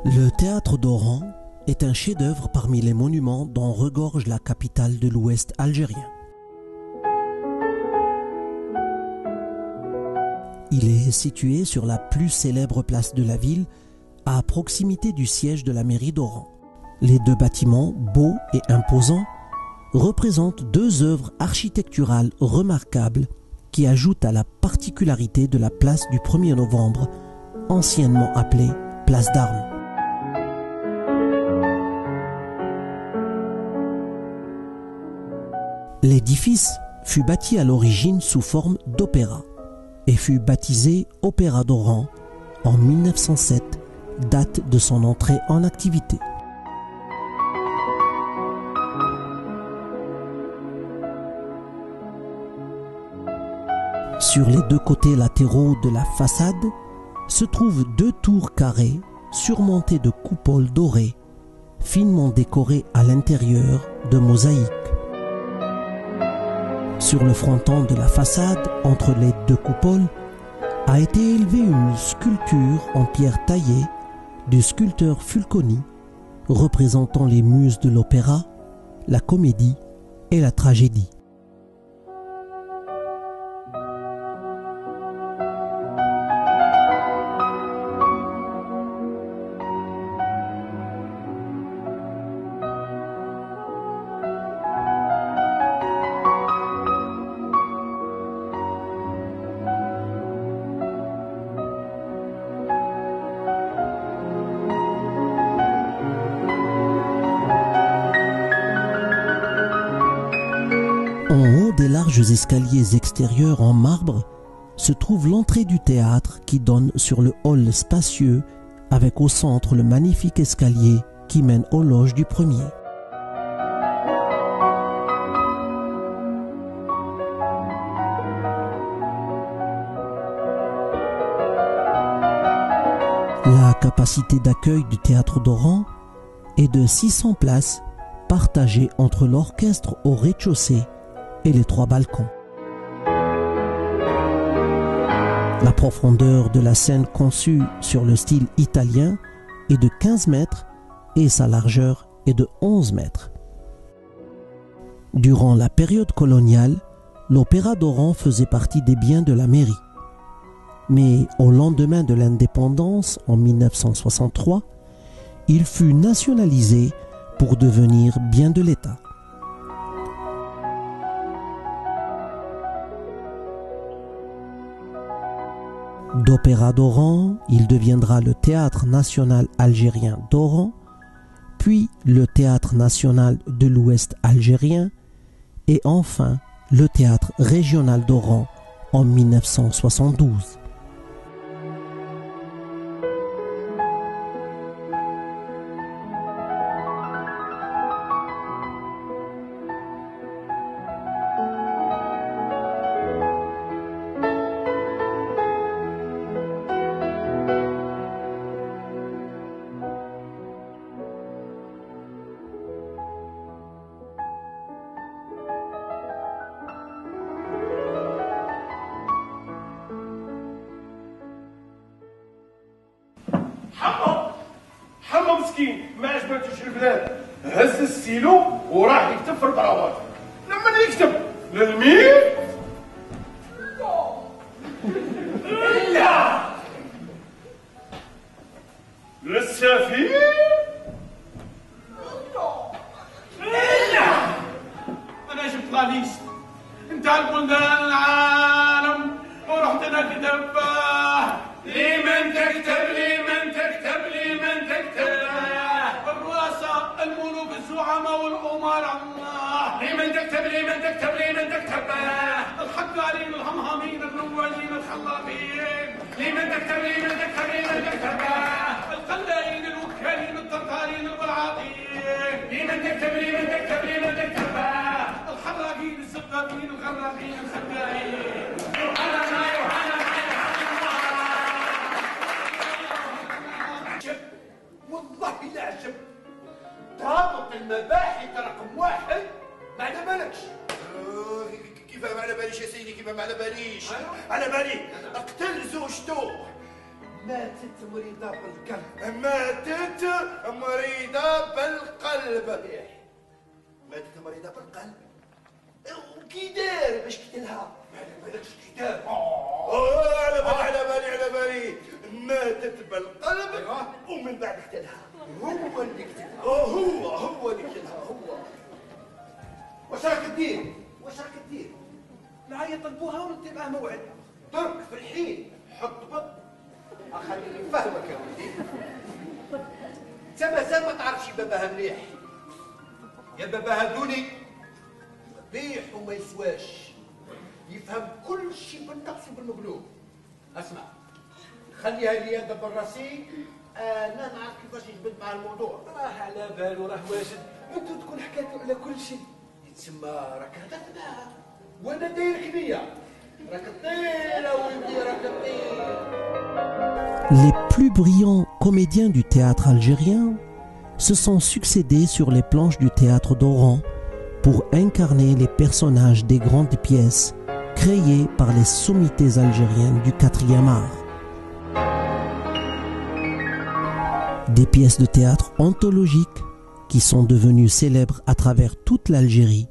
Le théâtre d'Oran est un chef-d'œuvre parmi les monuments dont regorge la capitale de l'Ouest algérien. Il est situé sur la plus célèbre place de la ville, à proximité du siège de la mairie d'Oran. Les deux bâtiments, beaux et imposants, représentent deux œuvres architecturales remarquables qui ajoutent à la particularité de la place du 1er novembre, anciennement appelée place d'Armes. L'édifice fut bâti à l'origine sous forme d'opéra et fut baptisé Opéra d'Oran en 1907, date de son entrée en activité. Sur les deux côtés latéraux de la façade se trouvent deux tours carrées surmontées de coupoles dorées, finement décorées à l'intérieur de mosaïques. Sur le fronton de la façade, entre les deux coupoles, a été élevée une sculpture en pierre taillée du sculpteur Fulconi, représentant les muses de l'opéra, la comédie et la tragédie. En haut des larges escaliers extérieurs en marbre se trouve l'entrée du théâtre qui donne sur le hall spacieux avec au centre le magnifique escalier qui mène aux loges du premier. La capacité d'accueil du théâtre d'Oran est de 600 places partagées entre l'orchestre au rez-de-chaussée et les 3 balcons. La profondeur de la scène conçue sur le style italien est de 15 mètres et sa largeur est de 11 mètres. Durant la période coloniale, l'Opéra d'Oran faisait partie des biens de la mairie. Mais au lendemain de l'indépendance, en 1963, il fut nationalisé pour devenir bien de l'État. D'Opéra d'Oran, il deviendra le Théâtre national algérien d'Oran, puis le Théâtre national de l'Ouest algérien et enfin le Théâtre régional d'Oran en 1972. حمو مسكين ما عجبتوش البلاد هز السيلو وراح يكتب في البراوات لما يكتب للمين لا للسفير لا انا جبت لا ليست انتهى البلدان العالم ورحت انا كتباه لمن تكتب لمن تكتب لمن تكتب الرؤساء الملوك الزعماء الزعماء والأمراء لمن تكتب الحقانين الهمهمين الروالين الخلاقين لمن تكتب القلائين الوكالين الطرطارين البلعاطين لمن تكتب الحراقين الزقابين الغراقين الخداعين والله لا عجب ضابط المباحث رقم 1 ما على بالكش. كيف ما على باليش يا سيدي؟ كيف ما على باليش؟ على بالي اقتل زوجته. ماتت مريضة بالقلب. ماتت مريضة بالقلب. ماتت مريضة بالقلب. وكي دار باش قتلها؟ ما على بالكش كي دار؟ على بالي ماتت بالقلب ومن بعد قتلها. هو اللي قتلها. هو اللي قتلها هو. واش راك دير؟ نعيط لبوها ونطيب معاه موعد. درك في الحين حط بط. خليني نفهمك يا ولدي. انت مازال ما تعرفش باباها مليح. يا باباها دوني قبيح وما يسواش. يفهم كل شيء بالنقص وبالمقلوب. اسمع خليها لي ندبر راسي. انا نعرف كيفاش نجبد مع الموضوع. راه على بالو راه واجد. انتو تكون حكايته على كل شيء. يتسمى راك هدرت معاها وانا دايرك بيا. راك طير يا ولدي راك طير. Les plus brillants comédiens du théâtre algérien se sont succédés sur les planches du théâtre d'Oran pour incarner les personnages des grandes pièces créées par les sommités algériennes du 4e art. Des pièces de théâtre anthologiques qui sont devenues célèbres à travers toute l'Algérie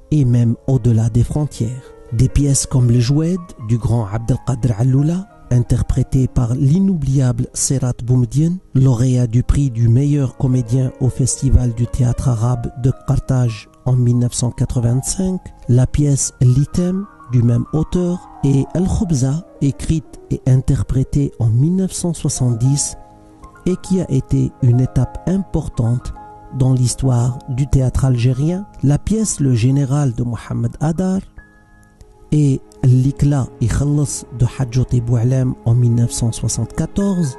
et même au-delà des frontières. Des pièces comme Le Joued du grand Abdelkader Alloula, interprété par l'inoubliable Serrat Boumediene, lauréat du prix du meilleur comédien au Festival du théâtre arabe de Carthage en 1985, la pièce L'Item du même auteur et El Khobza, écrite et interprétée en 1970 et qui a été une étape importante dans l'histoire du théâtre algérien, la pièce Le Général de Mohamed Hadar et L'Ikla Ikhallas de Hadjot Boualem en 1974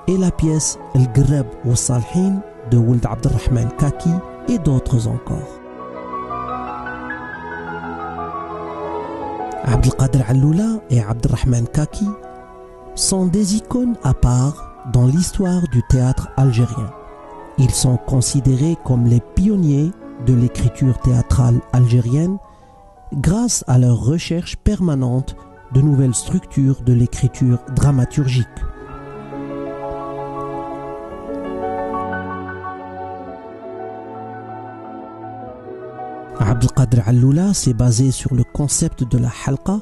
et la pièce El Greb ou Salhin de Ould Abdelrahman Kaki et d'autres encore. Abdelkader Alloula et Abdelrahman Kaki sont des icônes à part dans l'histoire du théâtre algérien. Ils sont considérés comme les pionniers de l'écriture théâtrale algérienne grâce à leur recherche permanente de nouvelles structures de l'écriture dramaturgique. Abdelkader Alloula s'est basé sur le concept de la halqa,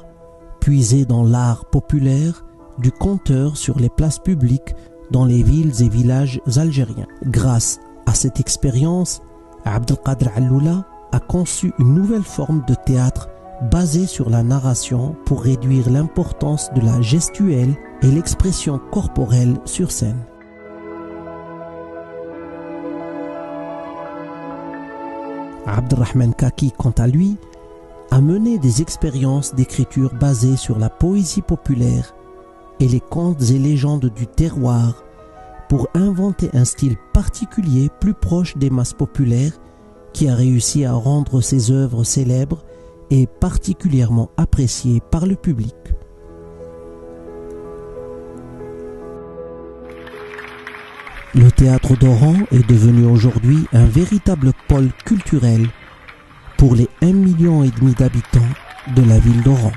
puisé dans l'art populaire du conteur sur les places publiques dans les villes et villages algériens. Grâce à cette expérience, Abdelkader Alloula a conçu une nouvelle forme de théâtre basée sur la narration pour réduire l'importance de la gestuelle et l'expression corporelle sur scène. Abdelrahman Kaki, quant à lui, a mené des expériences d'écriture basées sur la poésie populaire et les contes et légendes du terroir pour inventer un style particulier plus proche des masses populaires qui a réussi à rendre ses œuvres célèbres et particulièrement appréciées par le public. Le théâtre d'Oran est devenu aujourd'hui un véritable pôle culturel pour les 1,5 million d'habitants de la ville d'Oran.